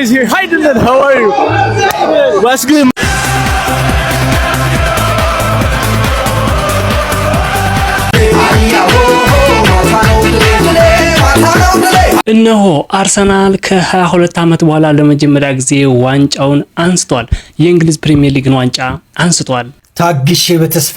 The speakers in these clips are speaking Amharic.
is here. Hi Dylan, how are you? What's good? እነሆ አርሰናል ከ22 ዓመት በኋላ ለመጀመሪያ ጊዜ ዋንጫውን አንስቷል። የእንግሊዝ ፕሪሚየር ሊግን ዋንጫ አንስቷል። ታግሼ በተስፋ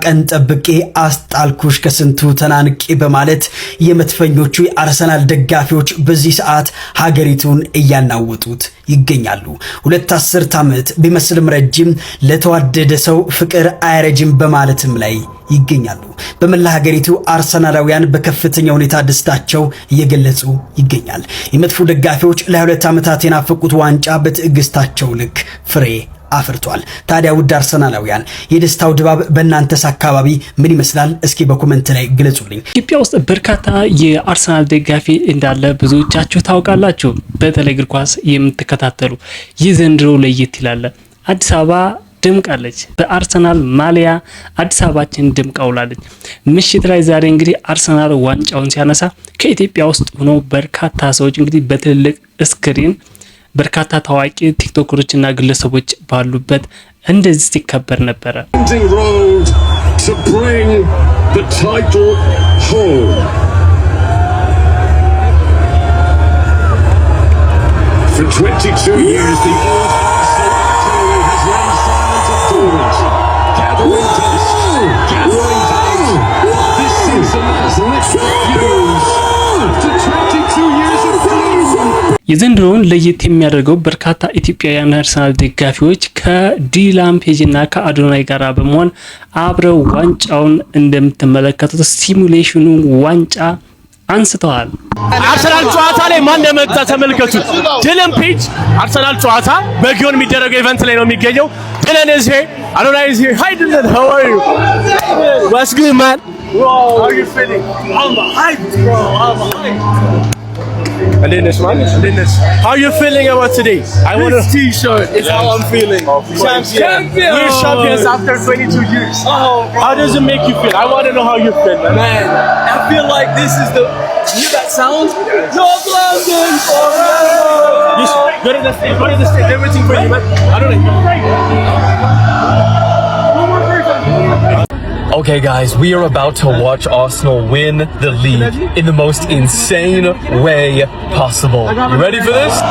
ቀን ጠብቄ አስጣልኩሽ ከስንቱ ተናንቄ በማለት የመድፈኞቹ የአርሰናል ደጋፊዎች በዚህ ሰዓት ሀገሪቱን እያናወጡት ይገኛሉ። 2 ዓመት ቢመስልም ረጅም ለተዋደደ ሰው ፍቅር አያረጅም በማለትም ላይ ይገኛሉ። በመላ ሀገሪቱ አርሰናላውያን በከፍተኛ ሁኔታ ደስታቸው እየገለጹ ይገኛል። የመድፉ ደጋፊዎች ለ2 ዓመታት የናፈቁት ዋንጫ በትዕግስታቸው ልክ ፍሬ አፍርቷል። ታዲያ ውድ አርሰናላውያን የደስታው ድባብ በእናንተስ አካባቢ ምን ይመስላል? እስኪ በኮሜንት ላይ ግለጹልኝ። ኢትዮጵያ ውስጥ በርካታ የአርሰናል ደጋፊ እንዳለ ብዙዎቻችሁ ታውቃላችሁ። በተለይ እግር ኳስ የምትከታተሉ የዘንድሮ ለየት ይላል። አዲስ አበባ ደምቃለች። በአርሰናል ማሊያ አዲስ አበባችን ደምቃውላለች። ምሽት ላይ ዛሬ እንግዲህ አርሰናል ዋንጫውን ሲያነሳ ከኢትዮጵያ ውስጥ ሆኖ በርካታ ሰዎች እንግዲህ በትልልቅ ስክሪን በርካታ ታዋቂ ቲክቶከሮችና ግለሰቦች ባሉበት እንደዚህ ሲከበር ነበረ። የዘንድሮውን ለየት የሚያደርገው በርካታ ኢትዮጵያውያን አርሰናል ደጋፊዎች ከዲላምፔጅ እና ከአዶናይ ጋር በመሆን አብረው ዋንጫውን እንደምትመለከቱት ሲሙሌሽኑ ዋንጫ አንስተዋል። አርሰናል ጨዋታ ላይ ማን እንደመጣ ተመልከቱ። ዲላምፔጅ አርሰናል ጨዋታ በጊዮን የሚደረገው ኢቨንት ላይ ነው የሚገኘው። Dylan is here. Adonai is here. Hi Dylan, how are you? What's good, man? Whoa, how are you feeling? I'm hyped, bro. I'm hyped. How are you feeling about today? This t-shirt is how I'm feeling. Champion. We're champions after 22 years. How does it make you feel? I want to know how you feel, man. I feel like this is the... You hear that sound? North London forever. Go to the stage. Everything for you, man. I don't know. Okay guys, we are about to watch Arsenal win the league in the most insane way possible. You ready for this?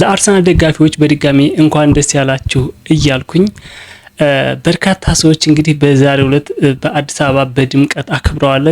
ለአርሰናል ደጋፊዎች በድጋሚ እንኳን ደስ ያላችሁ እያልኩኝ በርካታ ሰዎች እንግዲህ በዛሬው ዕለት በአዲስ አበባ በድምቀት አክብረዋል።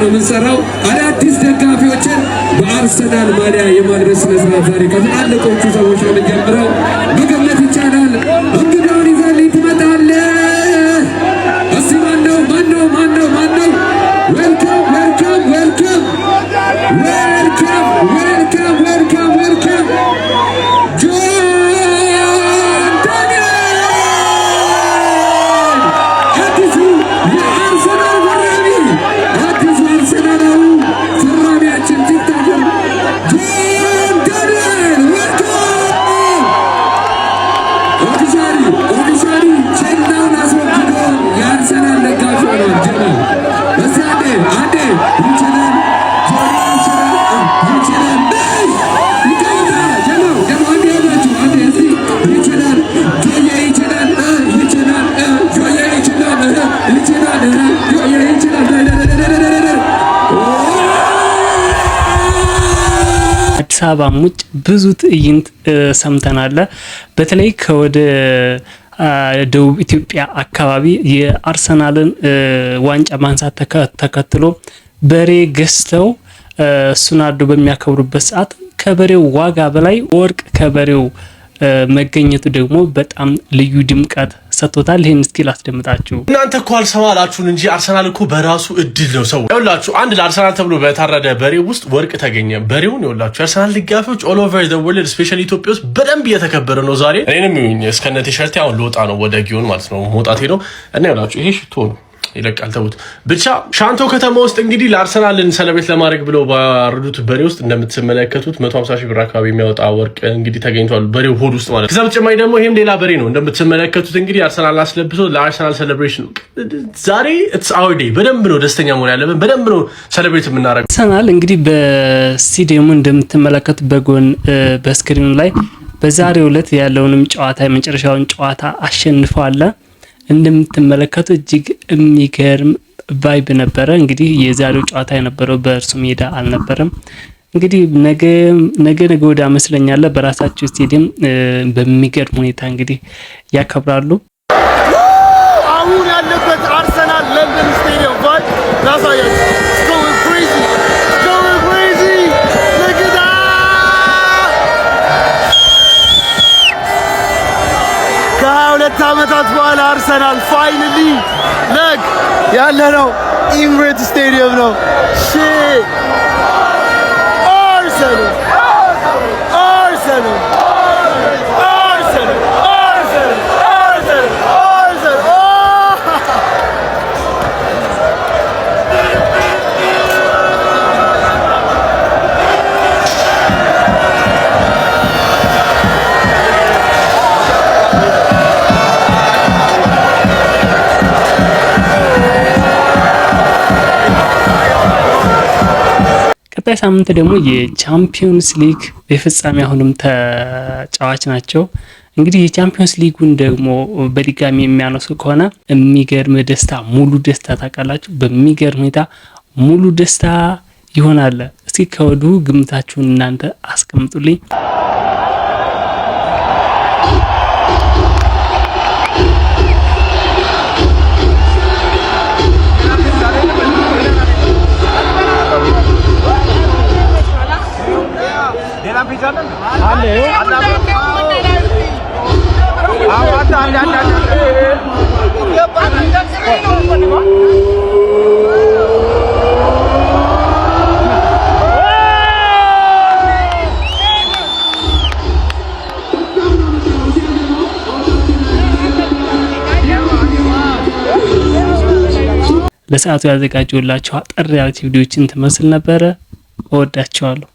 የምንሰራው አዳዲስ ደጋፊዎችን በአርሰናል ማሊያ የማድረስ መስራት ዛሬ ከትላልቆቹ ሰዎች ነው የምንጀምረው። መገመት ይቻላል። እንግዳውን ይዘልኝ ትመጣለህ። እስቲ ማነው? ዌልካም ዌልካም ዌልካም ዌልካም ዌልካም ዌልካም ዌልካም አንዴ ይችላል አዲስ አበባ ውጭ ብዙ ትዕይንት ሰምተናል። በተለይ ከወደ ደቡብ ኢትዮጵያ አካባቢ የአርሰናልን ዋንጫ ማንሳት ተከትሎ በሬ ገዝተው እሱን አርዶ በሚያከብሩበት ሰዓት ከበሬው ዋጋ በላይ ወርቅ ከበሬው መገኘቱ ደግሞ በጣም ልዩ ድምቀት ሰጥቶታል። ይሄን እስኪ ላስደምጣችሁ። እናንተ እኮ አልሰማላችሁን እንጂ አርሰናል እኮ በራሱ እድል ነው ሰው ይኸውላችሁ፣ አንድ ለአርሰናል ተብሎ በታረደ በሬ ውስጥ ወርቅ ተገኘ። በሬውን ይኸውላችሁ የአርሰናል ደጋፊዎች ኦል ኦቨር ዘ ወርልድ ስፔሻሊ ኢትዮጵያ ውስጥ በደንብ እየተከበረ ነው ዛሬ። እኔንም ይሁን እስከነ ቲሸርት አሁን ልወጣ ነው ወደ ጊዮን ማለት ነው መውጣቴ ነው እና ይኸውላችሁ ይሄ ሽቶ ነው ይለቃል ተውት። ብቻ ሻንቶ ከተማ ውስጥ እንግዲህ ለአርሰናልን ሰለብሬት ለማድረግ ብለው ባረዱት በሬ ውስጥ እንደምትመለከቱት 150,000 ብር አካባቢ የሚያወጣ ወርቅ እንግዲህ ተገኝቷል በሬው ሆድ ውስጥ ማለት። ከዛ በተጨማሪ ደግሞ ይሄም ሌላ በሬ ነው እንደምትመለከቱት እንግዲህ አርሰናል አስለብሶ ለአርሰናል ሰለብሬሽን ዛሬ ኢትስ አወር ዴይ። በደንብ ነው ደስተኛ መሆን ያለብን፣ በደንብ ነው ሰለብሬት የምናደርገው። አርሰናል እንግዲህ በስቴዲየሙ እንደምትመለከቱት በጎን በስክሪኑ ላይ በዛሬው ዕለት ያለውንም ጨዋታ የመጨረሻውን ጨዋታ አሸንፈዋል። እንደምትመለከቱ እጅግ የሚገርም ቫይብ ነበረ። እንግዲህ የዛሬው ጨዋታ የነበረው በእርሱ ሜዳ አልነበረም። እንግዲህ ነገ ወዲያ መስለኛል በራሳቸው ስቴዲየም በሚገርም ሁኔታ እንግዲህ ያከብራሉ። አሁን ያለበት አርሰናል ለንደን ስቴዲየም ቫይብ ላሳያችሁ። ከ2 ዓመታት በኋላ አርሰናል ፋይናሊ ለግ ያለነው ኢምሬትስ ስቴዲየም ነው። አርሰናል ቀጣይ ሳምንት ደግሞ የቻምፒዮንስ ሊግ የፍጻሜ አሁንም ተጫዋች ናቸው። እንግዲህ የቻምፒዮንስ ሊጉን ደግሞ በድጋሚ የሚያነሱ ከሆነ የሚገርም ደስታ ሙሉ ደስታ ታውቃላችሁ፣ በሚገርም ሁኔታ ሙሉ ደስታ ይሆናል። እስኪ ከወዲሁ ግምታችሁን እናንተ አስቀምጡልኝ። ለሰዓቱ ያዘጋጀሁላችሁ አጠር ያለ ቪዲዮችን ትመስል ነበረ። እወዳችኋለሁ።